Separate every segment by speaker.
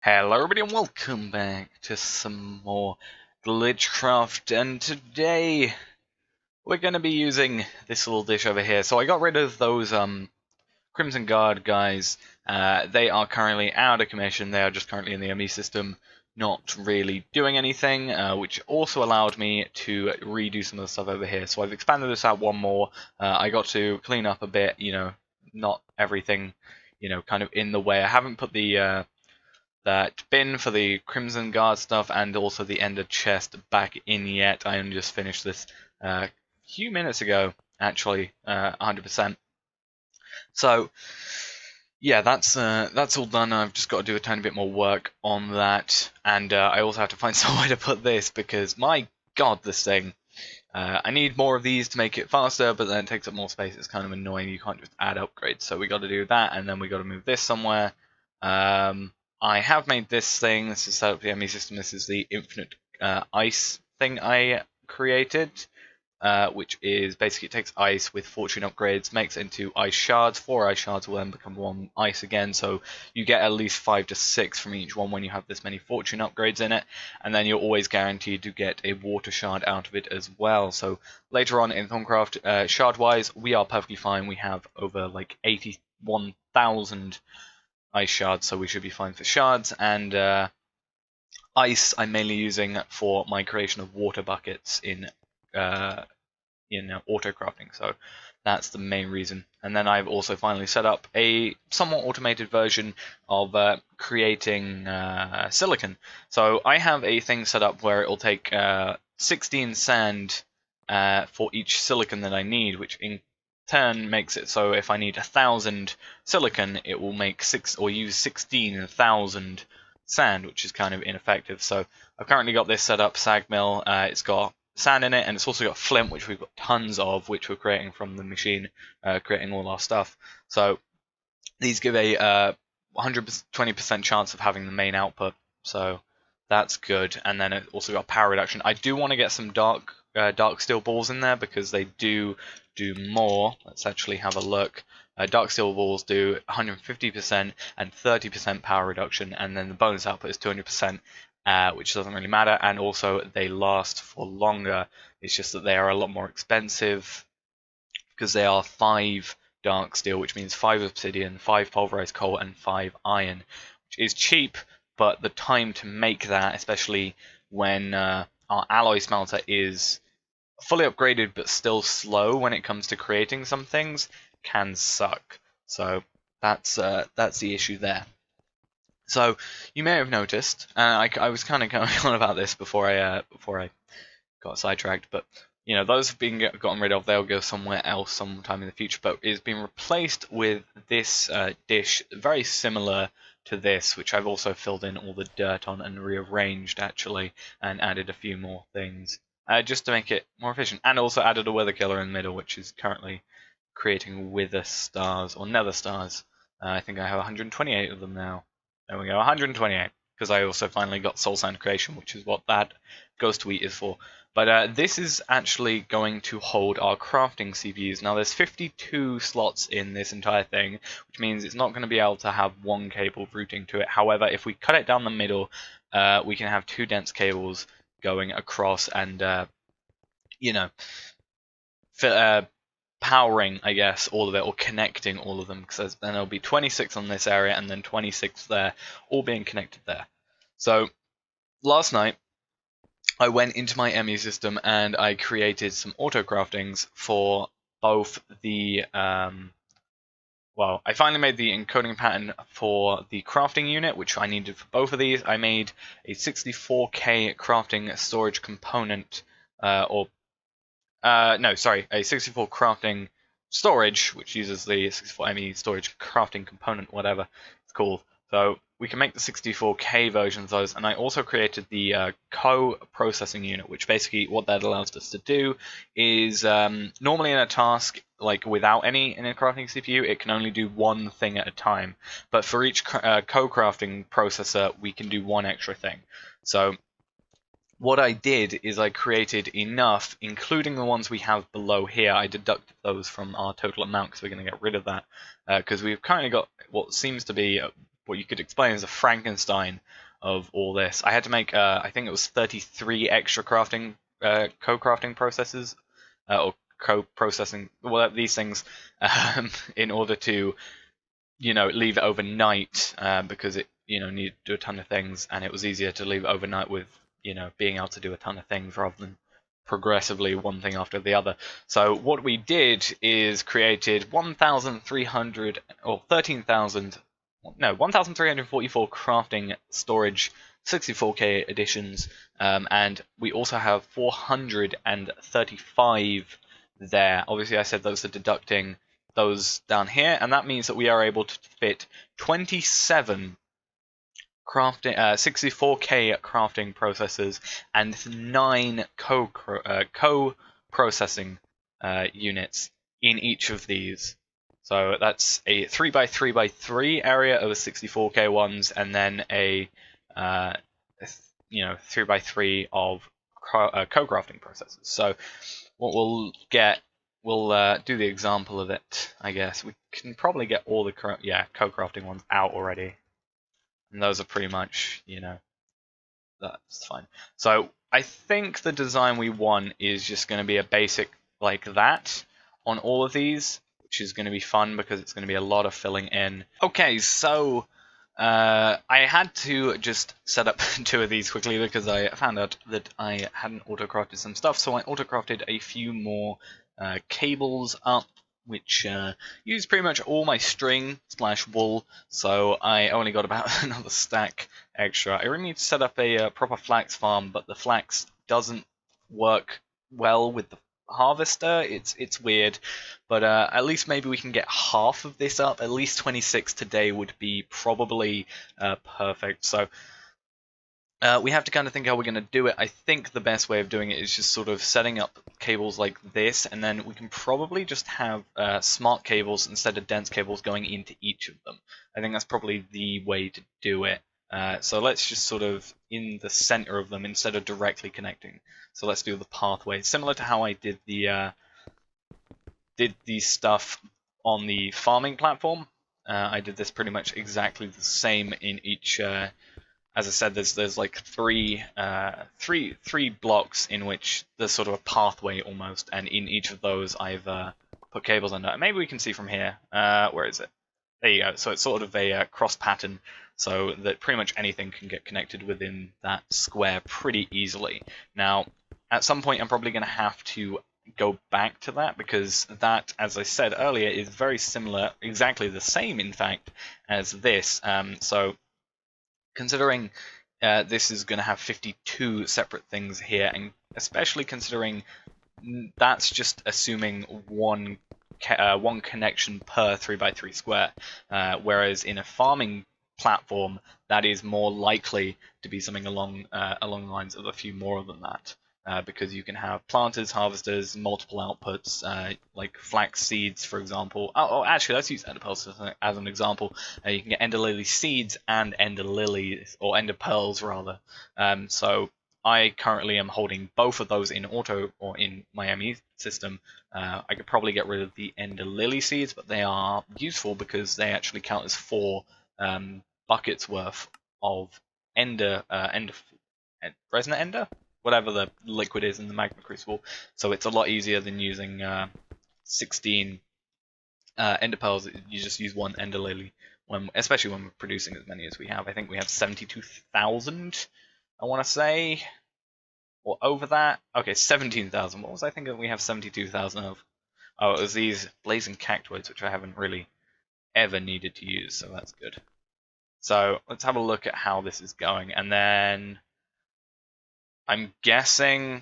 Speaker 1: Hello everybody and welcome back to some more GlitchCraft, and today we're going to be using this little dish over here. So I got rid of those Crimson Guard guys. They are currently out of commission. They are just currently in the ME system, not really doing anything, which also allowed me to redo some of the stuff over here. So I've expanded this out one more. I got to clean up a bit, not everything, kind of in the way. I haven't put the that bin for the Crimson Guard stuff and also the Ender chest back in yet. I only just finished this a few minutes ago, actually, 100%. So yeah, that's all done. I've just got to do a tiny bit more work on that, and I also have to find somewhere to put this because my God, this thing. I need more of these to make it faster, but then it takes up more space. It's kind of annoying. You can't just add upgrades, so we got to do that, and then we got to move this somewhere. I have made this thing. This is set up the ME system. This is the infinite ice thing I created, which is basically it takes ice with fortune upgrades, makes it into ice shards. 4 ice shards will then become 1 ice again, so you get at least 5 to 6 from each one when you have this many fortune upgrades in it, and then you're always guaranteed to get a water shard out of it as well. So later on in Thorncraft, shard-wise, we are perfectly fine. We have over like 81,000 ice shards, so we should be fine for shards, and ice I'm mainly using for my creation of water buckets in autocrafting, so that's the main reason. And then I've also finally set up a somewhat automated version of creating silicon. So I have a thing set up where it will take 16 sand for each silicon that I need, which in turn makes it so if I need 1,000 silicon, it will make use 16,000 sand, which is kind of ineffective. So I've currently got this set up, sag mill. It's got sand in it, and it's also got flint, which we've got tons of, which we're creating from the machine, creating all our stuff. So these give a 120% chance of having the main output, so that's good. And then it also got power reduction. I do want to get some dark steel balls in there because they do more. Let's actually have a look. Dark steel balls do 150% and 30% power reduction, and then the bonus output is 200%, which doesn't really matter, and also they last for longer. It's just that they are a lot more expensive because they are 5 dark steel, which means 5 obsidian, 5 pulverized coal, and 5 iron, which is cheap, but the time to make that, especially when our alloy smelter is fully upgraded but still slow when it comes to creating some things, can suck. So that's the issue there. So you may have noticed, I was kind of going on about this before I got sidetracked, but those have been gotten rid of. They'll go somewhere else sometime in the future, but it's been replaced with this dish very similar to this, which I've also filled in all the dirt on and rearranged actually, and added a few more things just to make it more efficient, and also added a weather killer in the middle, which is currently creating wither stars or nether stars. I think I have 128 of them now. There we go, 128, because I also finally got soul sand creation, which is what that ghost wheat is for. But this is actually going to hold our crafting CPUs. Now there's 52 slots in this entire thing, which means it's not going to be able to have one cable routing to it. However, if we cut it down the middle, we can have 2 dense cables going across and, powering, I guess, all of it, or connecting all of them, because then there'll be 26 on this area and then 26 there, all being connected there. So last night I went into my ME system and I created some auto craftings for both the I finally made the encoding pattern for the crafting unit, which I needed for both of these. I made a 64K crafting storage component, a 64 crafting storage, which uses the 64ME storage crafting component, whatever it's called. So we can make the 64K version of those, and I also created the co-processing unit, which basically what that allows us to do is normally in a task, like without any in a crafting CPU, it can only do one thing at a time. But for each co-crafting processor, we can do one extra thing. So what I did is I created enough, including the ones we have below here. I deducted those from our total amount because we're going to get rid of that, because we've currently got what seems to be what you could explain as a Frankenstein of all this. I had to make I think it was 33 extra crafting co-crafting processes or co-processing, well, these things in order to leave it overnight because it needed to do a ton of things, and it was easier to leave it overnight with being able to do a ton of things rather than progressively one thing after the other. So what we did is created 1,300 or 13,000 no 1,344 crafting storage 64K editions, and we also have 435 there. Obviously I said those are deducting those down here, and that means that we are able to fit 27 crafting 64K crafting processors and 9 co-processing units in each of these. So that's a 3x3x3 area of the 64K ones, and then a 3x3 of co-crafting processors. So what we'll get, we'll do the example of it, I guess. We can probably get all the co-crafting ones out already. And those are pretty much, that's fine. So I think the design we want is just going to be a basic like that on all of these, which is going to be fun because it's going to be a lot of filling in. Okay, so I had to just set up 2 of these quickly because I found out that I hadn't auto-crafted some stuff, so I auto-crafted a few more cables up, which use pretty much all my string / wool, so I only got about another stack extra. I really need to set up a proper flax farm, but the flax doesn't work well with the harvester. It's weird, but at least maybe we can get half of this up. At least 26 today would be probably perfect. So we have to kind of think how we're going to do it. I think the best way of doing it is just sort of setting up cables like this, and then we can probably just have smart cables instead of dense cables going into each of them. I think that's probably the way to do it. So let's just sort of in the center of them instead of directly connecting. So let's do the pathway, similar to how I did the stuff on the farming platform. I did this pretty much exactly the same in each. As I said, there's like three blocks in which there's sort of a pathway almost, and in each of those I've put cables under. Maybe we can see from here. Where is it? There you go. So it's sort of a cross pattern, so that pretty much anything can get connected within that square pretty easily. Now, at some point I'm probably going to have to go back to that, because that, as I said earlier, is very similar, exactly the same in fact, as this. So considering this is going to have 52 separate things here, and especially considering that's just assuming one connection per 3x3 square, whereas in a farming platform that is more likely to be something along the lines of a few more than that. Because you can have planters, harvesters, multiple outputs, like flax seeds, for example. Oh, actually, let's use ender pearls as an example. You can get ender lily seeds and ender lilies, or ender pearls rather. So I currently am holding both of those in auto or in my ME system. I could probably get rid of the ender lily seeds, but they are useful because they actually count as 4 buckets worth of resonant ender, whatever the liquid is in the magma crucible. So it's a lot easier than using 16 ender pearls. You just use 1 ender lily, especially when we're producing as many as we have. I think we have 72,000, I want to say, or over that. Okay, 17,000. What was I thinking we have 72,000 of? Oh, it was these blazing cactoids, which I haven't really ever needed to use, so that's good. So let's have a look at how this is going, and then I'm guessing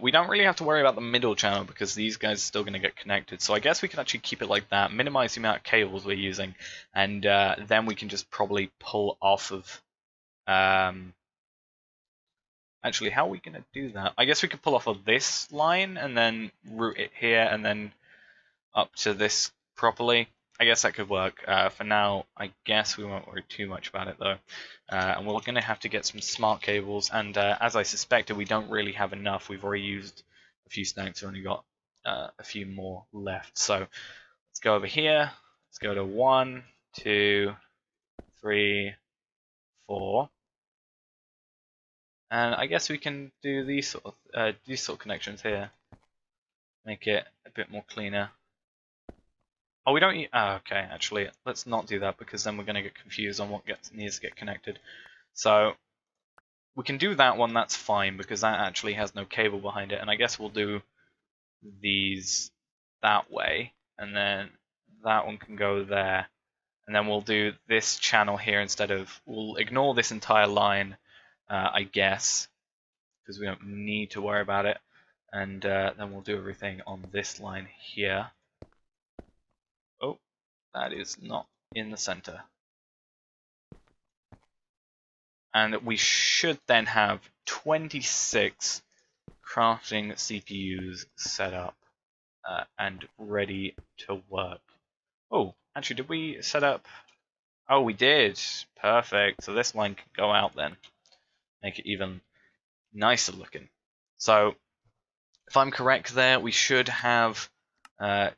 Speaker 1: we don't really have to worry about the middle channel because these guys are still going to get connected. So I guess we can actually keep it like that, minimize the amount of cables we're using, and then we can just probably pull off of... actually, how are we going to do that? I guess we could pull off of this line and then route it here and then up to this properly. I guess that could work. For now, I guess we won't worry too much about it though. And we're going to have to get some smart cables, and as I suspected, we don't really have enough. We've already used a few stacks, we've only got a few more left. So let's go over here, Let's go to 1, 2, 3, 4. And I guess we can do these sort of connections here. Make it a bit more cleaner. Oh, we don't need... Oh, okay, actually, let's not do that because then we're going to get confused on what needs to get connected. So we can do that one, that's fine, because that actually has no cable behind it. And I guess we'll do these that way, and then that one can go there. And then we'll do this channel here instead of... We'll ignore this entire line, I guess, because we don't need to worry about it. And then we'll do everything on this line here. Oh, that is not in the center. And we should then have 26 crafting CPUs set up and ready to work. Oh, actually, did we set up... Oh, we did. Perfect. So this line can go out then. Make it even nicer looking. So, if I'm correct there, we should have a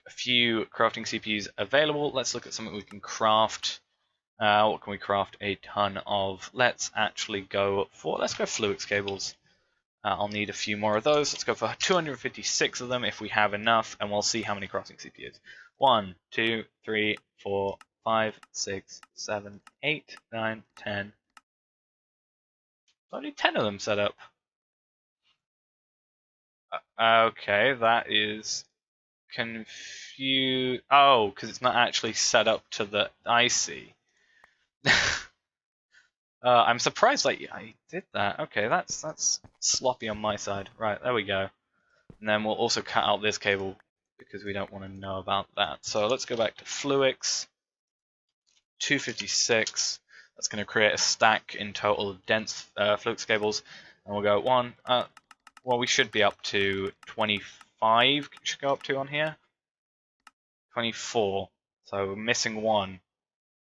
Speaker 1: few crafting CPUs available. Let's look at something we can craft. What can we craft a ton of? Let's actually go for... Let's go Fluix cables. I'll need a few more of those. Let's go for 256 of them if we have enough, and we'll see how many crafting CPUs. 1, 2, 3, 4, 5, 6, 7, 8, 9, 10. Only 10 of them set up. Okay, that is confused. Oh, because it's not actually set up to the... I see. I'm surprised I did that. Okay, that's sloppy on my side. Right, there we go. And then we'll also cut out this cable because we don't want to know about that. So let's go back to Fluix. 256. That's going to create a stack in total of dense Fluix cables. And we'll go 1. Well, we should be up to 25. Should go up to on here. 24. So we're missing 1.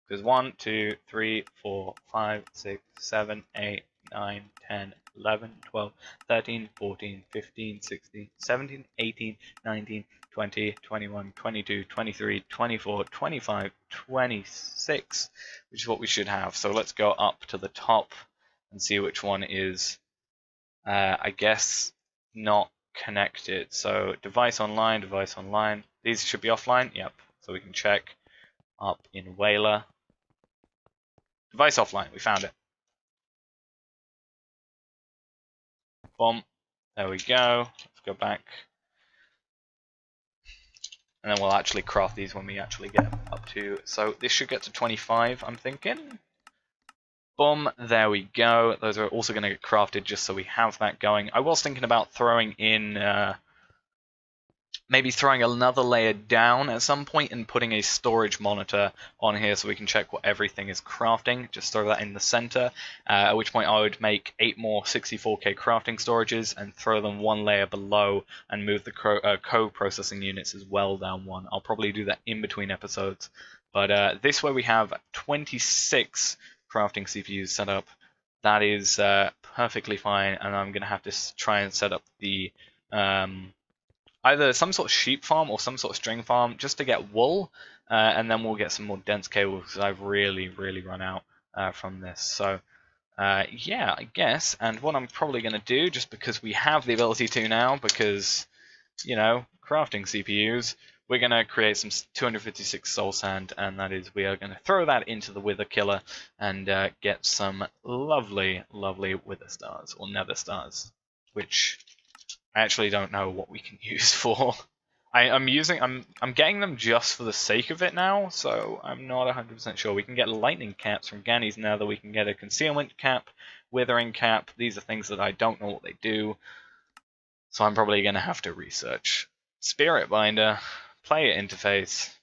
Speaker 1: Because 1, 2, 3, 4, 5, 6, 7, 8, 9, 10, 11, 12, 13, 14, 15, 16, 17, 18, 19, 20, 21, 22, 23, 24, 25, 26, which is what we should have. So let's go up to the top and see which one is, I guess, not connected. So device online. These should be offline. Yep. So we can check up in Whaler. Device offline, we found it. Boom. There we go. Let's go back. And then we'll actually craft these when we actually get up to... So this should get to 25, I'm thinking. Boom. There we go. Those are also going to get crafted just so we have that going. I was thinking about throwing in... maybe throwing another layer down at some point and putting a storage monitor on here so we can check what everything is crafting. Just throw that in the center, at which point I would make 8 more 64K crafting storages and throw them one layer below and move the co-processing units as well down one. I'll probably do that in between episodes. But this way we have 26 crafting CPUs set up. That is perfectly fine, and I'm going to have to try and set up the... either some sort of sheep farm or some sort of string farm just to get wool, and then we'll get some more dense cables because I've really run out from this. So yeah, I guess. And what I'm probably going to do, just because we have the ability to now, because, you know, crafting CPUs, we're going to create some 256 soul sand, and that is, we are going to throw that into the wither killer and get some lovely wither stars or nether stars, which I actually don't know what we can use for. I'm getting them just for the sake of it now, so I'm not 100% sure. We can get lightning caps from Ganny's Nether. We can get a concealment cap, withering cap. These are things that I don't know what they do, so I'm probably going to have to research. Spirit binder, player interface.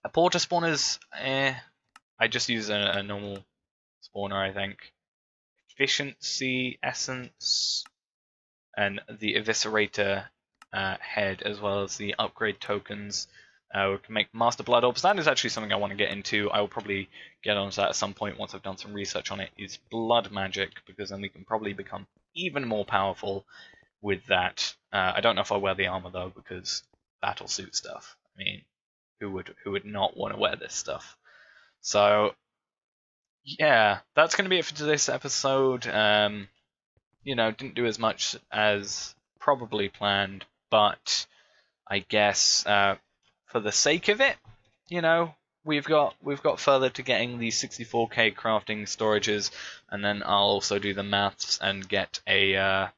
Speaker 1: A porter spawners, I just use a normal spawner, I think. Efficiency, essence, and the eviscerator head, as well as the upgrade tokens. We can make master blood orbs. That is actually something I want to get into. I will probably get onto that at some point once I've done some research on it. Is blood magic, because then we can probably become even more powerful with that. I don't know if I'll wear the armor though, because battle suit stuff. I mean, who would not want to wear this stuff. So yeah, that's going to be it for today's episode. Didn't do as much as probably planned, but I guess for the sake of it, we've got further to getting these 64K crafting storages, and then I'll also do the maths and get an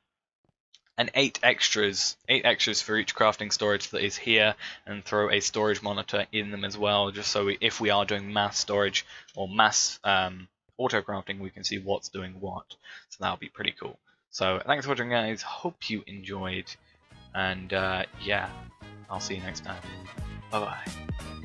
Speaker 1: 8 extras for each crafting storage that is here, and throw a storage monitor in them as well, just so if we are doing mass storage or mass auto crafting, we can see what's doing what. So that'll be pretty cool. So thanks for watching, guys. Hope you enjoyed, and yeah, I'll see you next time. Bye bye.